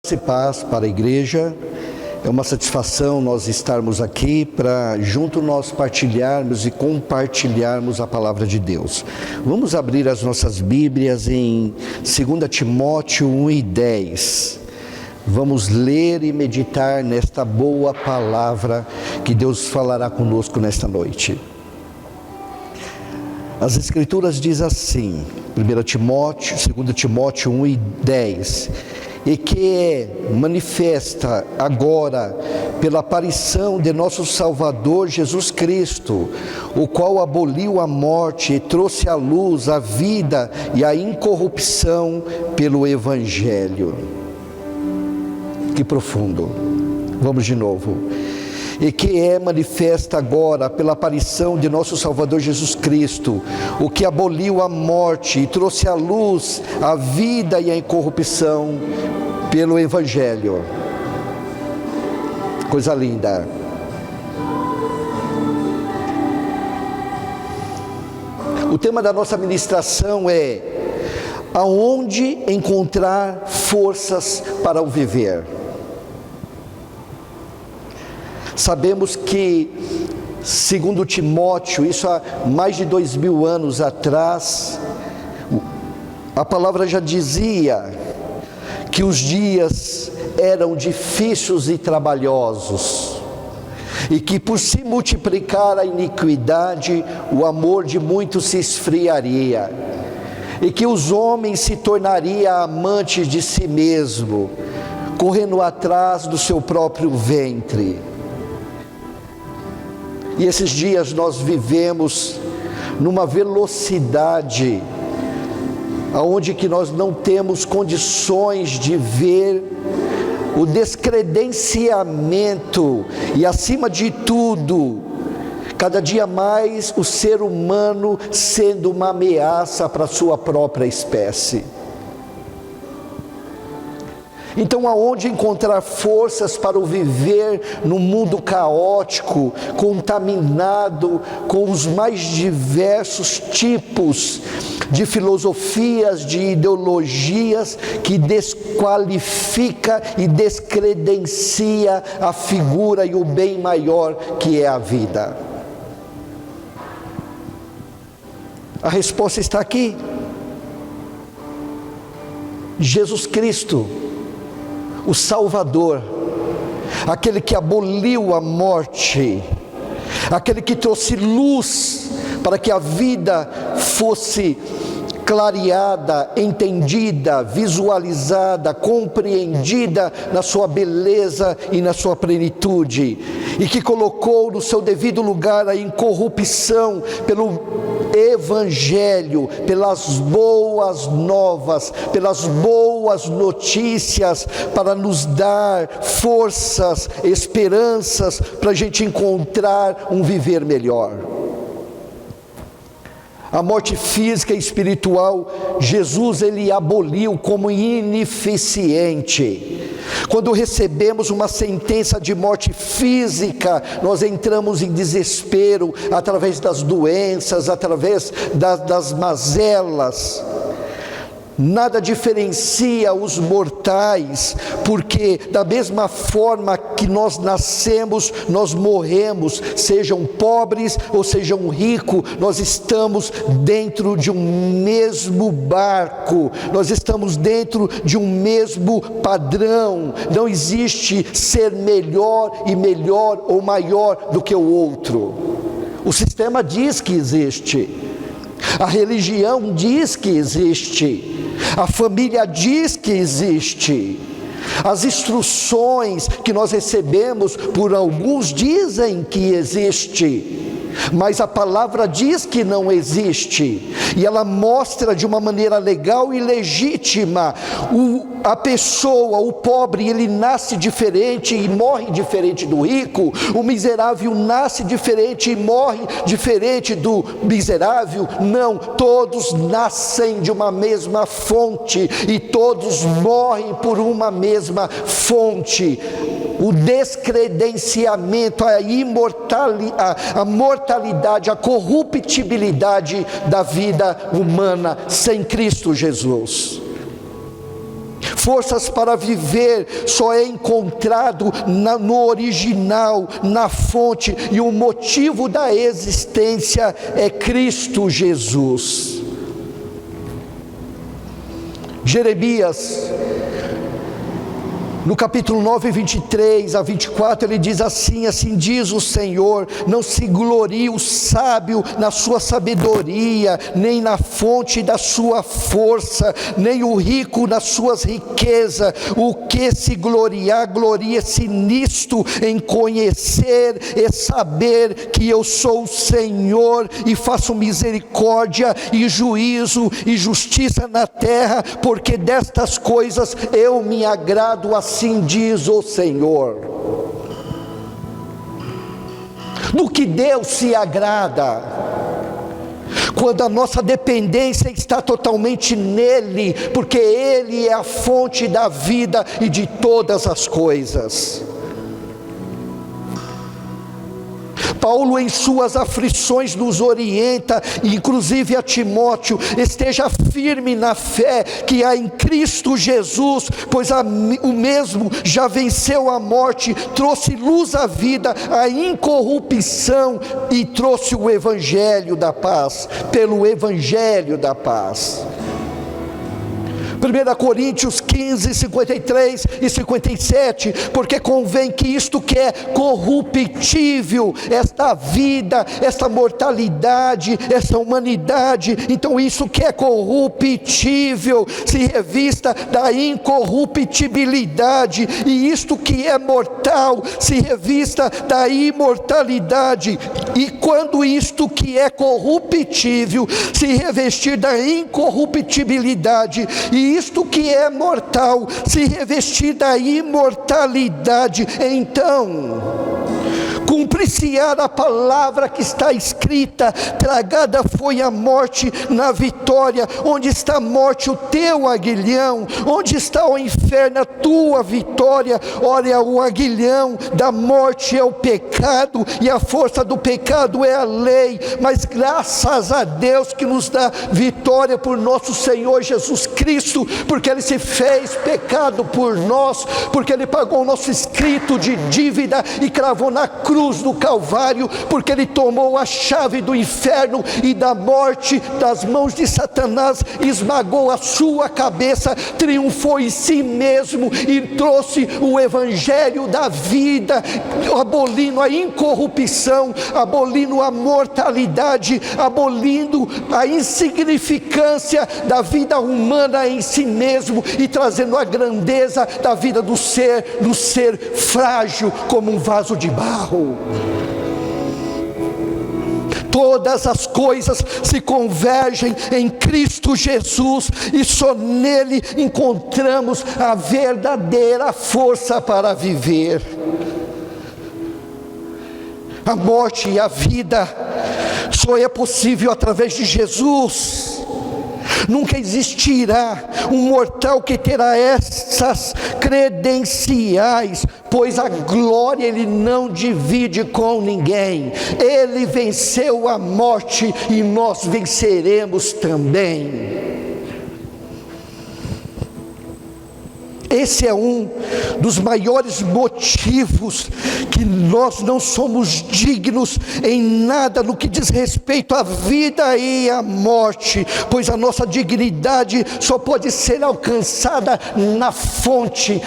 Graça e paz para a igreja. É uma satisfação nós estarmos aqui para junto nós partilharmos e compartilharmos a palavra de Deus. Vamos abrir as nossas Bíblias em 2 Timóteo 1:10. Vamos ler e meditar nesta boa palavra que Deus falará conosco nesta noite. As Escrituras dizem assim, 2 Timóteo 1:10, e que é manifesta agora pela aparição de nosso Salvador Jesus Cristo, o qual aboliu a morte e trouxe à luz a vida e a incorrupção pelo Evangelho. Que profundo. Vamos de novo. E que é manifesta agora pela aparição de nosso Salvador Jesus Cristo, o que aboliu a morte e trouxe à luz a vida e a incorrupção pelo Evangelho. Coisa linda. O tema da nossa ministração é: aonde encontrar forças para o viver? Sabemos que, segundo Timóteo, isso há mais de 2000 anos atrás, a palavra já dizia que os dias eram difíceis e trabalhosos, e que por se multiplicar a iniquidade, o amor de muitos se esfriaria, e que os homens se tornariam amantes de si mesmo, correndo atrás do seu próprio ventre. E esses dias nós vivemos numa velocidade aonde que nós não temos condições de ver o descredenciamento e, acima de tudo, cada dia mais o ser humano sendo uma ameaça para a sua própria espécie. Então, aonde encontrar forças para o viver num mundo caótico, contaminado com os mais diversos tipos de filosofias, de ideologias que desqualifica e descredencia a figura e o bem maior que é a vida? A resposta está aqui. Jesus Cristo, o Salvador, aquele que aboliu a morte, aquele que trouxe luz para que a vida fosse clareada, entendida, visualizada, compreendida na sua beleza e na sua plenitude, e que colocou no seu devido lugar a incorrupção pelo Evangelho, pelas boas novas, pelas boas notícias, para nos dar forças, esperanças, para a gente encontrar um viver melhor. A morte física e espiritual, Jesus ele aboliu como ineficiente. Quando recebemos uma sentença de morte física, nós entramos em desespero através das doenças, através das mazelas. Nada diferencia os mortais, porque da mesma forma que nós nascemos, nós morremos, sejam pobres ou sejam ricos, nós estamos dentro de um mesmo barco, nós estamos dentro de um mesmo padrão. Não existe ser melhor e melhor ou maior do que o outro. O sistema diz que existe, a religião diz que existe, a família diz que existe, as instruções que nós recebemos por alguns dizem que existe, mas a palavra diz que não existe, e ela mostra de uma maneira legal e legítima. A pessoa, o pobre, ele nasce diferente e morre diferente do rico, o miserável nasce diferente e morre diferente do miserável. Não, todos nascem de uma mesma fonte e todos morrem por uma mesma fonte. O descredenciamento, a mortalidade, a corruptibilidade da vida humana sem Cristo Jesus. Forças para viver só é encontrado no original, na fonte, e o motivo da existência é Cristo Jesus. Jeremias, no capítulo 9, 23 a 24, ele diz assim: assim diz o Senhor, não se glorie o sábio na sua sabedoria, nem na fonte da sua força, nem o rico nas suas riquezas. O que se gloriar, glorie-se nisto, em conhecer e saber que eu sou o Senhor, e faço misericórdia e juízo e justiça na terra, porque destas coisas eu me agrado, assim diz o Senhor. Do que Deus se agrada? Quando a nossa dependência está totalmente nele, porque ele é a fonte da vida e de todas as coisas. Paulo, em suas aflições, nos orienta, inclusive a Timóteo: esteja firme na fé que há em Cristo Jesus, pois o mesmo já venceu a morte, trouxe luz à vida, a incorrupção, e trouxe o Evangelho da paz. Pelo Evangelho da paz. 1 Coríntios 15, 53 e 57, porque convém que isto que é corruptível, esta vida, esta mortalidade, esta humanidade, então isso que é corruptível se revista da incorruptibilidade, e isto que é mortal se revista da imortalidade. E quando isto que é corruptível se revestir da incorruptibilidade, e isto que é mortal se revestir da imortalidade, então cumprir-se-á a palavra que está escrita: tragada foi a morte na vitória. Onde está a morte, o teu aguilhão? Onde está o inferno, a tua vitória? Olha, o aguilhão da morte é o pecado, e a força do pecado é a lei, mas graças a Deus que nos dá vitória por nosso Senhor Jesus Cristo, porque Ele se fez pecado por nós, porque Ele pagou o nosso escrito de dívida e cravou na cruz do Calvário, porque Ele tomou a chave do inferno e da morte das mãos de Satanás, esmagou a sua cabeça, triunfou em si mesmo e trouxe o Evangelho da vida, abolindo a incorrupção, abolindo a mortalidade, abolindo a insignificância da vida humana em si mesmo, e trazendo a grandeza da vida do ser frágil como um vaso de barro. Todas as coisas se convergem em Cristo Jesus, e só nele encontramos a verdadeira força para viver. A morte e a vida só é possível através de Jesus. Nunca existirá um mortal que terá essas credenciais, pois a glória Ele não divide com ninguém. Ele venceu a morte e nós venceremos também. Esse é um dos maiores motivos que nós não somos dignos em nada no que diz respeito à vida e à morte, pois a nossa dignidade só pode ser alcançada na fonte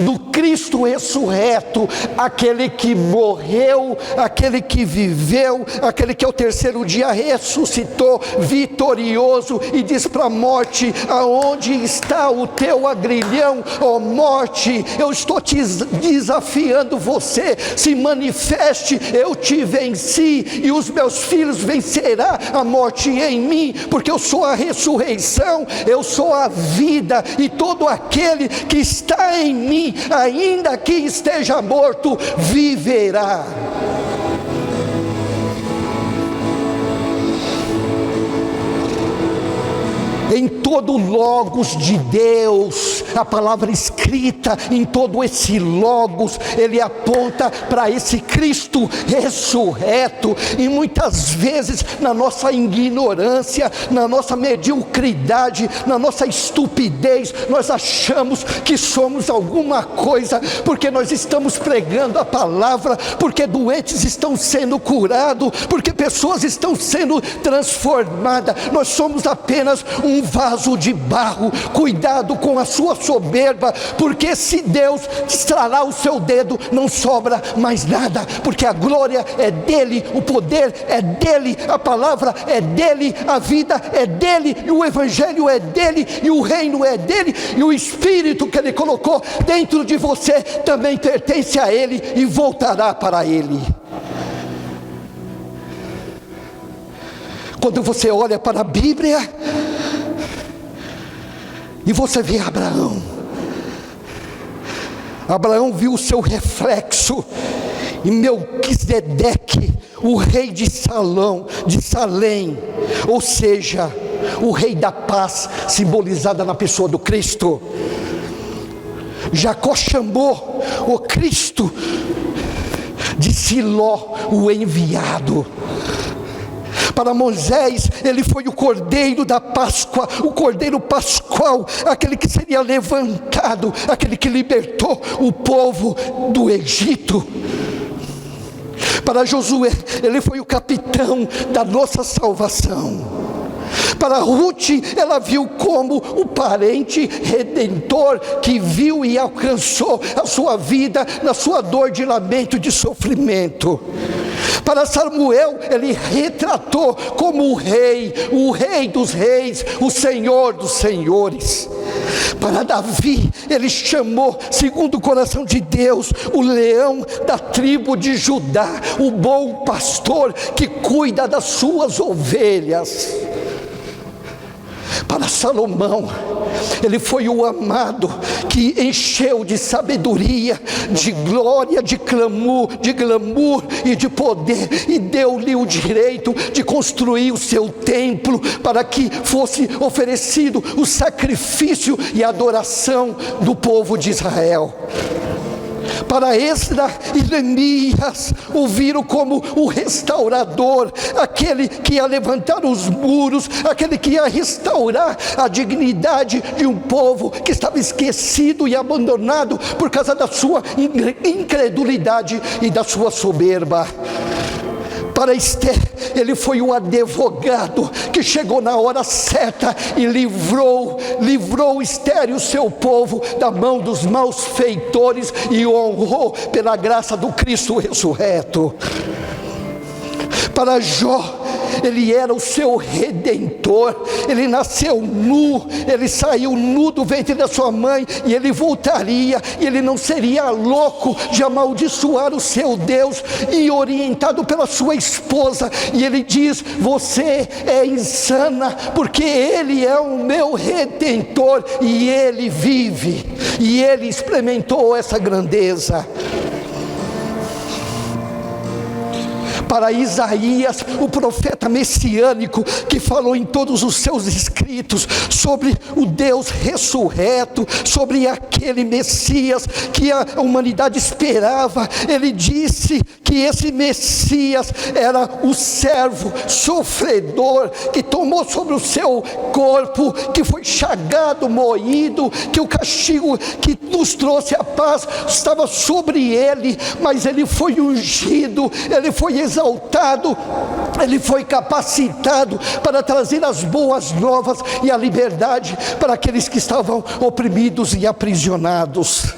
do Cristo ressurreto, aquele que morreu, aquele que viveu, aquele que ao terceiro dia ressuscitou vitorioso, e diz para a morte: aonde está o teu aguilhão? Ó morte, eu estou te desafiando, você se manifeste. Eu te venci, e os meus filhos vencerá a morte em mim, porque eu sou a ressurreição, eu sou a vida, e todo aquele que está em mim, ainda que esteja morto, viverá. Em todo o logos de Deus, a palavra escrita em todo esse logos, ele aponta para esse Cristo ressurreto. E muitas vezes na nossa ignorância, na nossa mediocridade, na nossa estupidez, nós achamos que somos alguma coisa, porque nós estamos pregando a palavra, porque doentes estão sendo curados, porque pessoas estão sendo transformadas. Nós somos apenas um vaso de barro. Cuidado com a sua soberba, porque se Deus estralar o seu dedo, não sobra mais nada, porque a glória é dele, o poder é dele, a palavra é dele, a vida é dele, e o evangelho é dele, e o reino é dele, e o Espírito que ele colocou dentro de você também pertence a ele e voltará para ele. Quando você olha para a Bíblia e você vê Abraão viu o seu reflexo em Melquisedeque, o rei de Salém, ou seja, o rei da paz, simbolizada na pessoa do Cristo. Jacó chamou o Cristo de Siló, o enviado. Para Moisés, ele foi o cordeiro da Páscoa, o cordeiro pascual, aquele que seria levantado, aquele que libertou o povo do Egito. Para Josué, ele foi o capitão da nossa salvação. Para Ruth, ela viu como o parente redentor que viu e alcançou a sua vida na sua dor de lamento e de sofrimento. Para Samuel, ele retratou como o rei dos reis, o Senhor dos senhores. Para Davi, ele chamou, segundo o coração de Deus, o leão da tribo de Judá, o bom pastor que cuida das suas ovelhas. Para Salomão, ele foi o amado que encheu de sabedoria, de glória, de glamour e de poder, e deu-lhe o direito de construir o seu templo, para que fosse oferecido o sacrifício e a adoração do povo de Israel. Para Esdras e Neemias, o viram como o restaurador, aquele que ia levantar os muros, aquele que ia restaurar a dignidade de um povo que estava esquecido e abandonado por causa da sua incredulidade e da sua soberba. Para Esther, ele foi o advogado que chegou na hora certa e livrou Esther e o seu povo da mão dos malfeitores e honrou pela graça do Cristo ressurreto. Para Jó, ele era o seu redentor, ele nasceu nu, ele saiu nu do ventre da sua mãe, e ele voltaria, e ele não seria louco de amaldiçoar o seu Deus, e orientado pela sua esposa, e ele diz: você é insana, porque ele é o meu redentor, e ele vive, e ele experimentou essa grandeza. Para Isaías, o profeta messiânico, que falou em todos os seus escritos sobre o Deus ressurreto, sobre aquele Messias que a humanidade esperava, ele disse que esse Messias era o servo sofredor, que tomou sobre o seu corpo, que foi chagado, moído, que o castigo que nos trouxe a paz estava sobre ele, mas ele foi ungido, ele foi exaltado, ele foi capacitado para trazer as boas novas e a liberdade para aqueles que estavam oprimidos e aprisionados.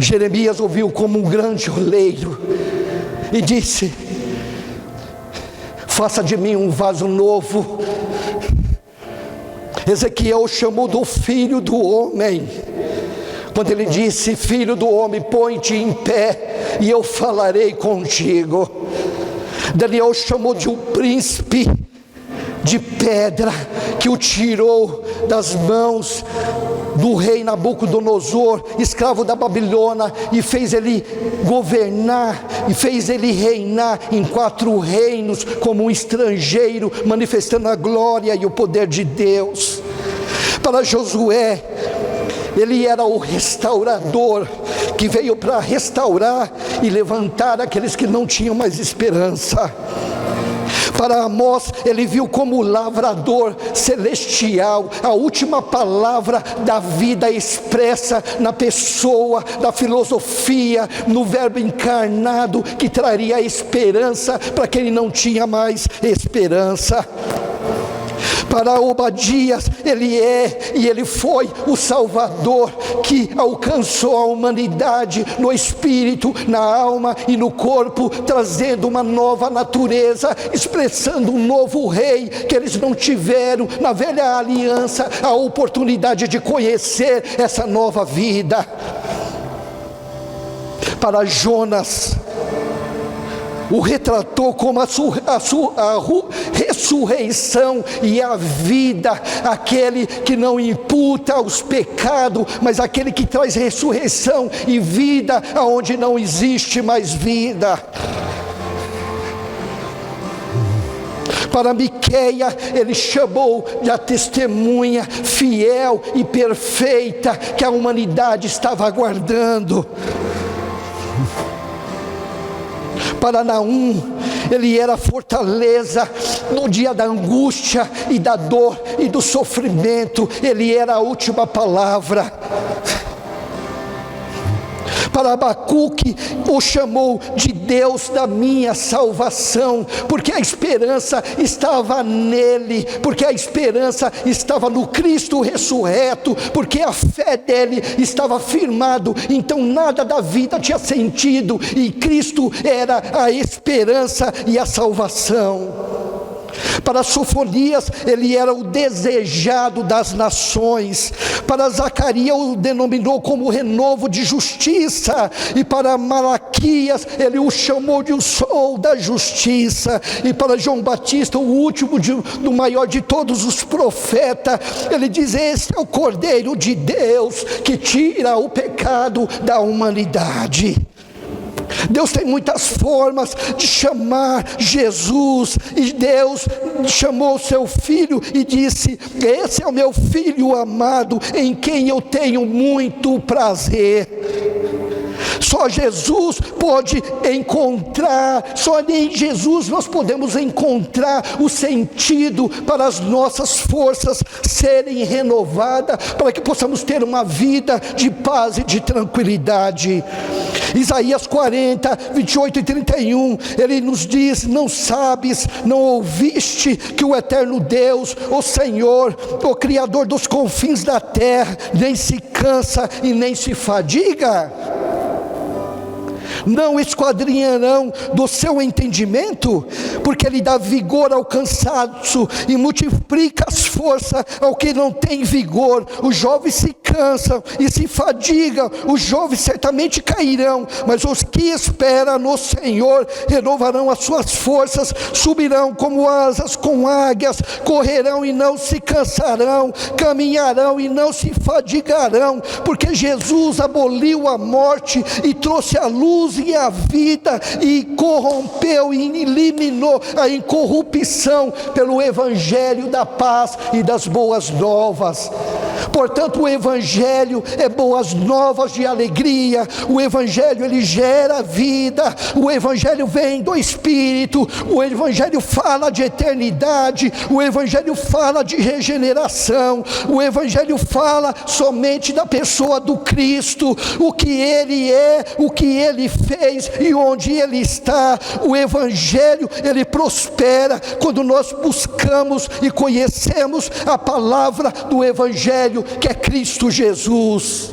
Jeremias ouviu como um grande oleiro e disse: faça de mim um vaso novo. Ezequiel chamou do filho do homem, quando ele disse: filho do homem, põe-te em pé e eu falarei contigo. Daniel chamou de um príncipe de pedra, que o tirou das mãos do rei Nabucodonosor, escravo da Babilônia, e fez ele governar, e fez ele reinar em 4 reinos, como um estrangeiro, manifestando a glória e o poder de Deus. Para Josué, ele era o restaurador, que veio para restaurar e levantar aqueles que não tinham mais esperança. Para Amós, ele viu como lavrador celestial, a última palavra da vida expressa na pessoa, da filosofia, no verbo encarnado, que traria esperança para quem não tinha mais esperança. Para Obadias, ele é e ele foi o Salvador que alcançou a humanidade no espírito, na alma e no corpo, trazendo uma nova natureza, expressando um novo rei que eles não tiveram na velha aliança a oportunidade de conhecer essa nova vida. Para Jonas, o retratou como a ressurreição e a vida, aquele que não imputa os pecados, mas aquele que traz ressurreição e vida aonde não existe mais vida. Para Miquéia, ele chamou de a testemunha fiel e perfeita que a humanidade estava aguardando. Para Naum, ele era fortaleza no dia da angústia e da dor e do sofrimento, ele era a última palavra. Para Abacuque, o chamou de Deus da minha salvação, porque a esperança estava nele, porque a esperança estava no Cristo ressurreto, porque a fé dele estava firmado, então nada da vida tinha sentido, e Cristo era a esperança e a salvação. Para Sofonias, ele era o desejado das nações. Para Zacarias, o denominou como renovo de justiça. E para Malaquias, ele o chamou de o sol da justiça. E para João Batista, o último do maior de todos os profetas, ele diz: esse é o Cordeiro de Deus que tira o pecado da humanidade. Deus tem muitas formas de chamar Jesus, e Deus chamou o seu filho e disse: esse é o meu filho amado, em quem eu tenho muito prazer. Só Jesus pode encontrar, só em Jesus nós podemos encontrar o sentido para as nossas forças serem renovadas, para que possamos ter uma vida de paz e de tranquilidade. Isaías 40, 28 e 31, ele nos diz: não sabes, não ouviste que o eterno Deus, o Senhor, o Criador dos confins da terra, nem se cansa e nem se fadiga? Não esquadrinharão do seu entendimento, porque ele dá vigor ao cansaço e multiplica as forças ao que não tem vigor. Os jovens se cansam e se fadigam, os jovens certamente cairão, mas os que esperam no Senhor renovarão as suas forças, subirão como asas com águias, correrão e não se cansarão, caminharão e não se fadigarão, porque Jesus aboliu a morte e trouxe a luz e a vida, e corrompeu e eliminou a incorrupção pelo evangelho da paz e das boas novas. Portanto, o evangelho é boas novas de alegria, o evangelho ele gera vida, o evangelho vem do Espírito, o evangelho fala de eternidade, o evangelho fala de regeneração, o evangelho fala somente da pessoa do Cristo, o que ele é, o que ele fez e onde ele está. O evangelho ele prospera quando nós buscamos e conhecemos a palavra do evangelho, que é Cristo Jesus.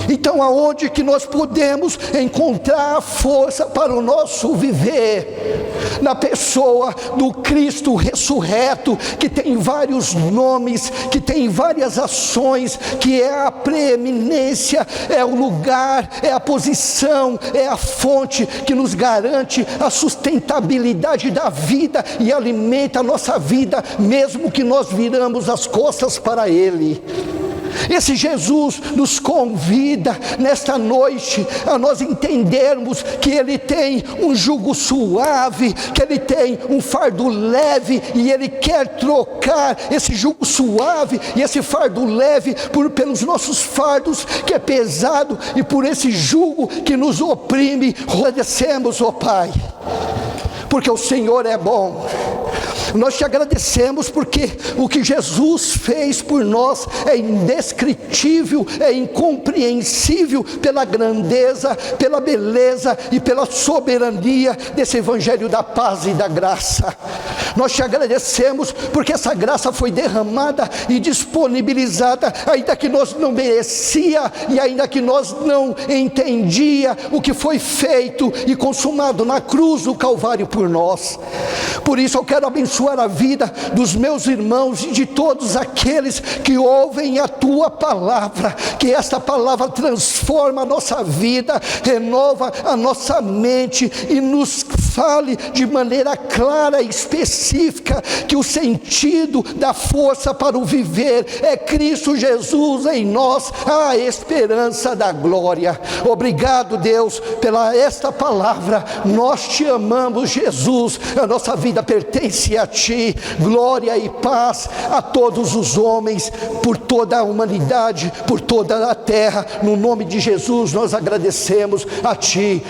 Então aonde que nós podemos encontrar a força para o nosso viver? Na pessoa do Cristo ressurreto, que tem vários nomes, que tem várias ações, que é a preeminência, é o lugar, é a posição, é a fonte que nos garante a sustentabilidade da vida e alimenta a nossa vida, mesmo que nós viramos as costas para Ele. Esse Jesus nos convida nesta noite a nós entendermos que Ele tem um jugo suave, que Ele tem um fardo leve, e Ele quer trocar esse jugo suave e esse fardo leve pelos nossos fardos, que é pesado, e por esse jugo que nos oprime. Agradecemos, ó Pai, porque o Senhor é bom. Nós te agradecemos porque o que Jesus fez por nós é indescritível, é incompreensível pela grandeza, pela beleza e pela soberania desse evangelho da paz e da graça. Nós te agradecemos porque essa graça foi derramada e disponibilizada, ainda que nós não merecia e ainda que nós não entendia o que foi feito e consumado na cruz do Calvário por nós. Por isso eu quero abençoar a vida dos meus irmãos e de todos aqueles que ouvem a tua palavra, que esta palavra transforma a nossa vida, renova a nossa mente e nos fale de maneira clara e específica que o sentido da força para o viver é Cristo Jesus em nós, a esperança da glória. Obrigado, Deus, pela esta palavra. Nós te amamos, Jesus. A nossa vida pertence a ti. Glória e paz a todos os homens, por toda a humanidade, por toda a terra. No nome de Jesus nós agradecemos a ti.